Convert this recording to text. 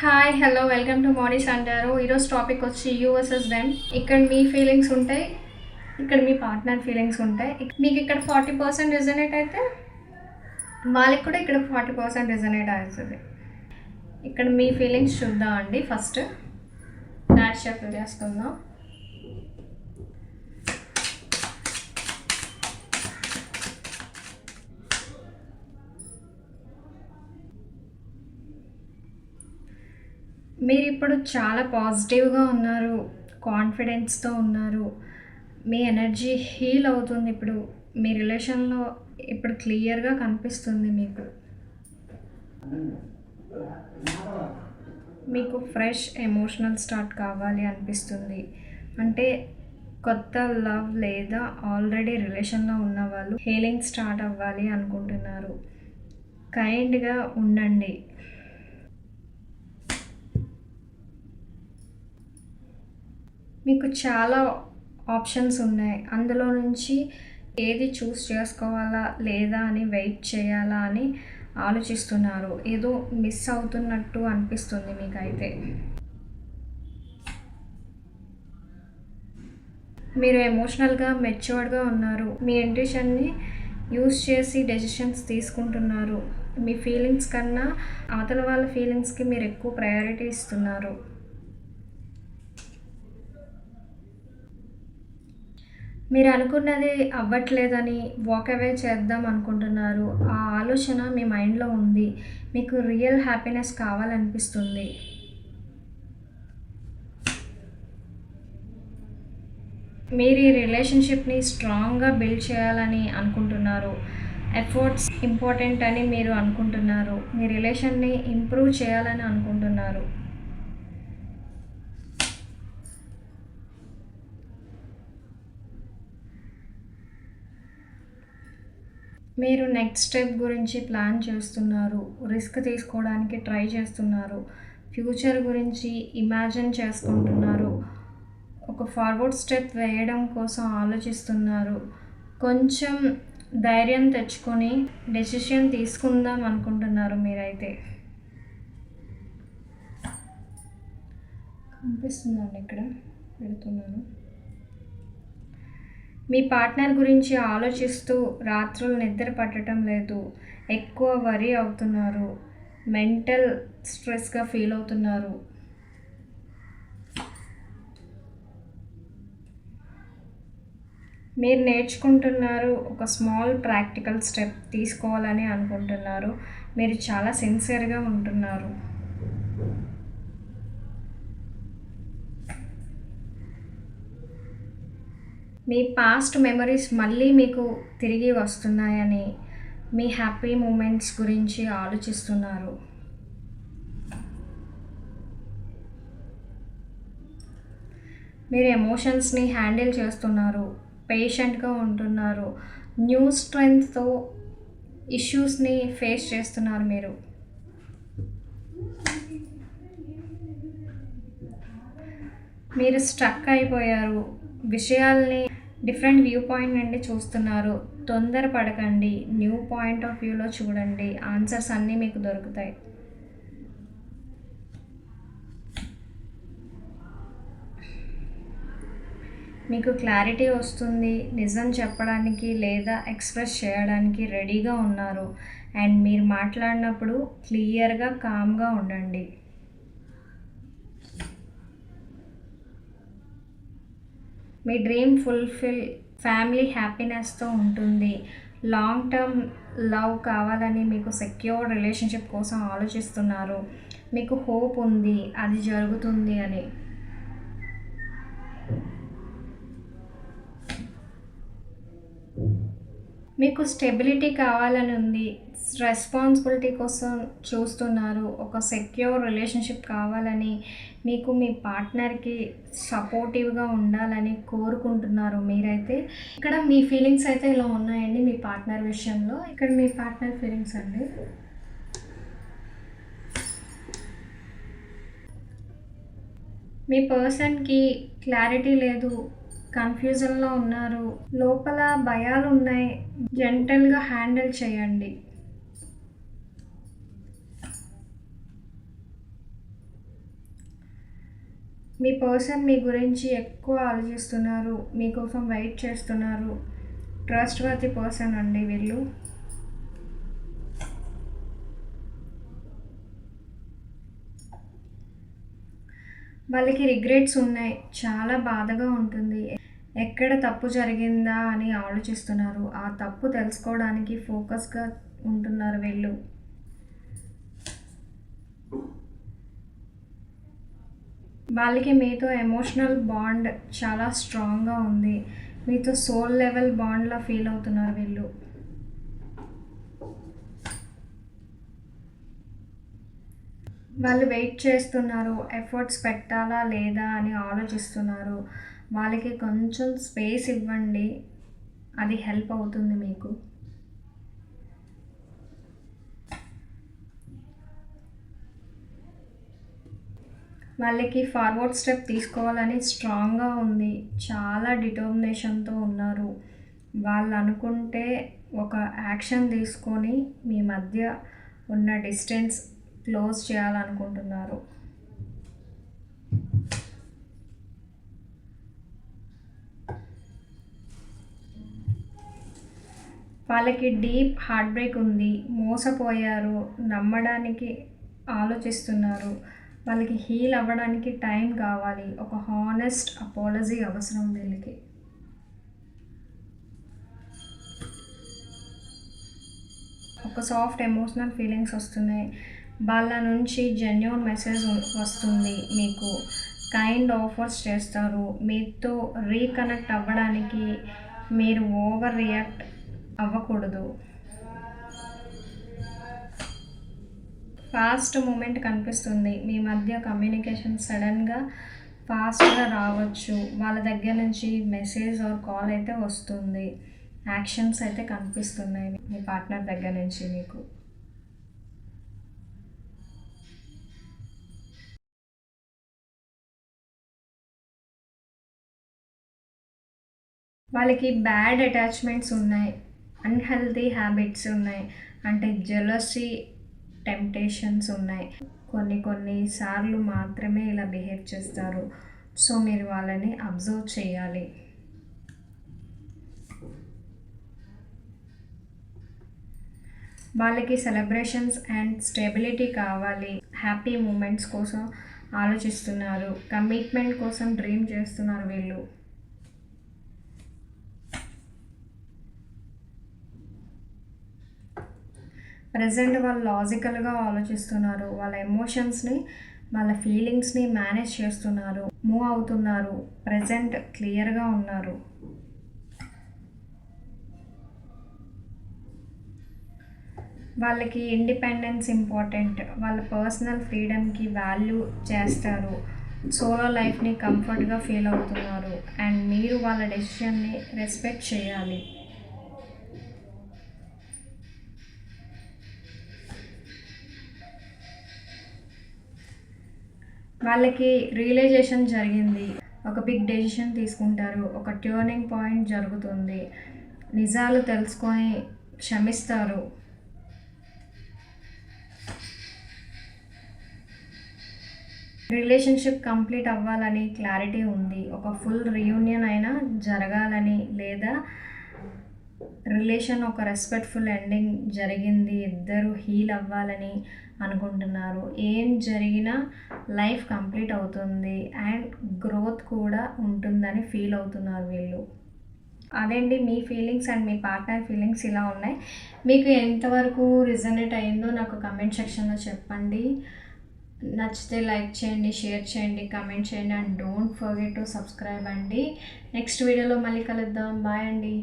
Hi hello welcome to Modi's అంటారు. ఈరోజు topic వచ్చి యూ వర్సెస్ దెమ్. ఇక్కడ మీ ఫీలింగ్స్ ఉంటాయి, ఇక్కడ మీ పార్ట్నర్ ఫీలింగ్స్ ఉంటాయి. మీకు ఇక్కడ 40% రిజనేట్ అయితే వాళ్ళకి కూడా ఇక్కడ 40% రిజనేట్ అవుతుంది. ఇక్కడ మీ ఫీలింగ్స్ చూద్దాం అండి. ఫస్ట్ డాట్ షఫల్ చేసుకుందాం. మీరు ఇప్పుడు చాలా పాజిటివ్గా ఉన్నారు, కాన్ఫిడెన్స్తో ఉన్నారు, మీ ఎనర్జీ హీల్ అవుతుంది. ఇప్పుడు మీ రిలేషన్లో ఇప్పుడు క్లియర్గా కనిపిస్తుంది. మీకు ఫ్రెష్ ఎమోషనల్ స్టార్ట్ కావాలి అనిపిస్తుంది. అంటే కొత్త లవ్ లేదా ఆల్రెడీ రిలేషన్లో ఉన్న వాళ్ళు హీలింగ్ స్టార్ట్ అవ్వాలి అనుకుంటున్నారు. కైండ్గా ఉండండి. మీకు చాలా ఆప్షన్స్ ఉన్నాయి. అందులో నుంచి ఏది చూస్ చేసుకోవాలా లేదా అని వెయిట్ చేయాలా అని ఆలోచిస్తున్నారు. ఏదో మిస్ అవుతున్నట్టు అనిపిస్తుంది మీకైతే. మీరు ఎమోషనల్గా మెచ్యూర్డ్గా ఉన్నారు. మీ ఇంట్యూషన్ని యూస్ చేసి డెసిషన్స్ తీసుకుంటున్నారు. మీ ఫీలింగ్స్ కన్నా అవతల వాళ్ళ ఫీలింగ్స్కి మీరు ఎక్కువ ప్రయారిటీ ఇస్తున్నారు. మీరు అనుకున్నది అవ్వట్లేదని వాక్ అవే చేద్దాం అనుకుంటున్నారు. ఆ ఆలోచన మీ మైండ్లో ఉంది. మీకు రియల్ హ్యాపీనెస్ కావాలనిపిస్తుంది. మీరు ఈ రిలేషన్షిప్ని స్ట్రాంగ్గా బిల్డ్ చేయాలని అనుకుంటున్నారు. ఎఫర్ట్స్ ఇంపార్టెంట్ అని మీరు అనుకుంటున్నారు. మీ రిలేషన్ని ఇంప్రూవ్ చేయాలని అనుకుంటున్నారు. మీరు నెక్స్ట్ స్టెప్ గురించి ప్లాన్ చేస్తున్నారు. రిస్క్ తీసుకోవడానికి ట్రై చేస్తున్నారు. ఫ్యూచర్ గురించి ఇమాజిన్ చేసుకుంటున్నారు. ఒక ఫార్వర్డ్ స్టెప్ వేయడం కోసం ఆలోచిస్తున్నారు. కొంచెం ధైర్యం తెచ్చుకొని డెసిషన్ తీసుకుందాం అనుకుంటున్నారు. మీరైతే కనిపిస్తుందండి, ఇక్కడ పెడుతున్నాను. మీ పార్ట్నర్ గురించి ఆలోచిస్తూ రాత్రులు నిద్ర పట్టడం లేదు. ఎక్కువ వరీ అవుతున్నారు. మెంటల్ స్ట్రెస్గా ఫీల్ అవుతున్నారు. మీరు నేర్చుకుంటున్నారు. ఒక స్మాల్ ప్రాక్టికల్ స్టెప్ తీసుకోవాలని అనుకుంటున్నారు. మీరు చాలా సిన్సియర్గా ఉంటున్నారు. మీ పాస్ట్ మెమరీస్ మళ్ళీ మీకు తిరిగి వస్తున్నాయని, మీ హ్యాపీ మూమెంట్స్ గురించి ఆలోచిస్తున్నారు. మీరు ఎమోషన్స్ని హ్యాండిల్ చేస్తున్నారు. పేషెంట్గా ఉంటున్నారు. న్యూ స్ట్రెంగ్త్తో ఇష్యూస్ని ఫేస్ చేస్తున్నారు. మీరు స్ట్రక్ అయిపోయారు. విషయాల్ని డిఫరెంట్ వ్యూ పాయింట్ నుండి చూస్తున్నారు. తొందరపడకండి. న్యూ పాయింట్ ఆఫ్ వ్యూలో చూడండి. ఆన్సర్స్ అన్నీ మీకు దొరుకుతాయి. మీకు క్లారిటీ వస్తుంది. నిజం చెప్పడానికి లేదా ఎక్స్ప్రెస్ చేయడానికి రెడీగా ఉన్నారు. అండ్ మీరు మాట్లాడినప్పుడు క్లియర్గా కామ్గా ఉండండి. మీ డ్రీమ్ ఫుల్ఫిల్, ఫ్యామిలీ హ్యాపీనెస్తో ఉంటుంది. లాంగ్ టర్మ్ లవ్ కావాలని, మీకు సెక్యూర్ రిలేషన్షిప్ కోసం ఆలోచిస్తున్నారు. మీకు హోప్ ఉంది, అది జరుగుతుంది అని. మీకు స్టెబిలిటీ కావాలని ఉంది. రెస్పాన్సిబిలిటీ కోసం చూస్తున్నారు. ఒక సెక్యూర్ రిలేషన్షిప్ కావాలని, మీకు మీ పార్ట్నర్కి సపోర్టివ్గా ఉండాలని కోరుకుంటున్నారు. మీరైతే ఇక్కడ మీ ఫీలింగ్స్ అయితే ఇలా ఉన్నాయండి. మీ పార్ట్నర్ విషయంలో ఇక్కడ మీ పార్ట్నర్ ఫీలింగ్స్ అండి. మీ పర్సన్కి క్లారిటీ లేదు, కన్ఫ్యూజన్లో ఉన్నారు. లోపల భయాలు ఉన్నాయి. జెంటల్గా హ్యాండిల్ చేయండి. మీ పర్సన్ మీ గురించి ఎక్కువ ఆలోచిస్తున్నారు, మీకోసం వెయిట్ చేస్తున్నారు. ట్రస్ట్ వర్తి పర్సన్ అండి వీళ్ళు. వాళ్ళకి రిగ్రెట్స్ ఉన్నాయి, చాలా బాధగా ఉంటుంది. ఎక్కడ తప్పు జరిగిందా అని ఆలోచిస్తున్నారు. ఆ తప్పు తెలుసుకోవడానికి ఫోకస్గా ఉంటున్నారు వీళ్ళు. వాళ్ళకి మీతో ఎమోషనల్ బాండ్ చాలా స్ట్రాంగ్గా ఉంది. మీతో సోల్ లెవెల్ బాండ్లా ఫీల్ అవుతున్నారు వీళ్ళు. వాళ్ళు వెయిట్ చేస్తున్నారు, ఎఫర్ట్స్ పెట్టాలా లేదా అని ఆలోచిస్తున్నారు. వాళ్ళకి కొంచెం స్పేస్ ఇవ్వండి, అది హెల్ప్ అవుతుంది మీకు. వాళ్ళకి ఫార్వర్డ్ స్టెప్ తీసుకోవాలని స్ట్రాంగ్గా ఉంది, చాలా డిటర్మినేషన్తో ఉన్నారు. వాళ్ళు అనుకుంటే ఒక యాక్షన్ తీసుకొని మీ మధ్య ఉన్న డిస్టెన్స్ క్లోజ్ చేయాలనుకుంటున్నారు. వాళ్ళకి డీప్ హార్ట్ బ్రేక్ ఉంది, మోసపోయారు, నమ్మడానికి ఆలోచిస్తున్నారు. వాళ్ళకి హీల్ అవ్వడానికి టైం కావాలి. ఒక హానెస్ట్ అపాలజీ అవసరం వీళ్ళకి. ఒక సాఫ్ట్ ఎమోషనల్ ఫీలింగ్స్ వస్తున్నాయి. వాళ్ళ నుంచి జెన్యూన్ మెసేజ్ వస్తుంది మీకు. కైండ్ ఆఫర్స్ చేస్తారు. మీతో రీకనెక్ట్ అవ్వడానికి మీరు ఓవర్ రియాక్ట్ అవ్వకూడదు. ఫాస్ట్ మూమెంట్ కనిపిస్తుంది. మీ మధ్య కమ్యూనికేషన్ సడన్గా ఫాస్ట్గా రావచ్చు. వాళ్ళ దగ్గర నుంచి మెసేజ్ ఆర్ కాల్ అయితే వస్తుంది. యాక్షన్స్ అయితే కనిపిస్తున్నాయి మీ పార్ట్నర్ దగ్గర నుంచి మీకు. వాళ్ళకి బ్యాడ్ అటాచ్మెంట్స్ ఉన్నాయి, అన్హెల్తీ హ్యాబిట్స్ ఉన్నాయి, అంటే జెలసీ టెంప్టేషన్స్ ఉన్నాయి. కొన్నిసార్లు మాత్రమే ఇలా బిహేవ్ చేస్తారు. సో మీరు వాళ్ళని అబ్జర్వ్ చేయాలి. వాళ్ళకి సెలబ్రేషన్స్ అండ్ స్టెబిలిటీ కావాలి. హ్యాపీ మూమెంట్స్ కోసం ఆలోచిస్తున్నారు. కమిట్మెంట్ కోసం డ్రీమ్ చేస్తున్నారు వీళ్ళు. ప్రజెంట్ వాళ్ళు లాజికల్గా ఆలోచిస్తున్నారు. వాళ్ళ ఎమోషన్స్ని, వాళ్ళ ఫీలింగ్స్ని మేనేజ్ చేస్తున్నారు, మూవ్ అవుతున్నారు. ప్రజెంట్ క్లియర్గా ఉన్నారు. వాళ్ళకి ఇండిపెండెన్స్ ఇంపార్టెంట్. వాళ్ళ పర్సనల్ ఫ్రీడమ్కి వాల్యూ చేస్తారు. సోలో లైఫ్ని కంఫర్ట్గా ఫీల్ అవుతున్నారు. అండ్ మీరు వాళ్ళ డెసిషన్ని రెస్పెక్ట్ చేయాలి. వాళ్ళకి రియలైజేషన్ జరిగింది. ఒక బిగ్ డెసిషన్ తీసుకుంటారు. ఒక టర్నింగ్ పాయింట్ జరుగుతుంది. నిజాలు తెలుసుకొని క్షమిస్తారు. రిలేషన్షిప్ కంప్లీట్ అవ్వాలని క్లారిటీ ఉంది. ఒక ఫుల్ రీయూనియన్ అయినా జరగాలని, లేదా రిలేషన్ ఒక రెస్పెక్ట్ఫుల్ ఎండింగ్ జరిగింది, ఇద్దరు హీల్ అవ్వాలని అనుకుంటున్నారు. ఏం జరిగినా లైఫ్ కంప్లీట్ అవుతుంది అండ్ గ్రోత్ కూడా ఉంటుందని ఫీల్ అవుతున్నారు వీళ్ళు. అదేండి మీ ఫీలింగ్స్ అండ్ మీ పార్ట్నర్ ఫీలింగ్స్ ఇలా ఉన్నాయి. మీకు ఎంతవరకు రిజనేట్ అయ్యిందో నాకు కమెంట్ సెక్షన్లో చెప్పండి. నచ్చితే లైక్ చేయండి, షేర్ చేయండి, కమెంట్ చేయండి and don't forget to subscribe అండి. నెక్స్ట్ వీడియోలో మళ్ళీ కలుద్దాం. బాయ్ అండి.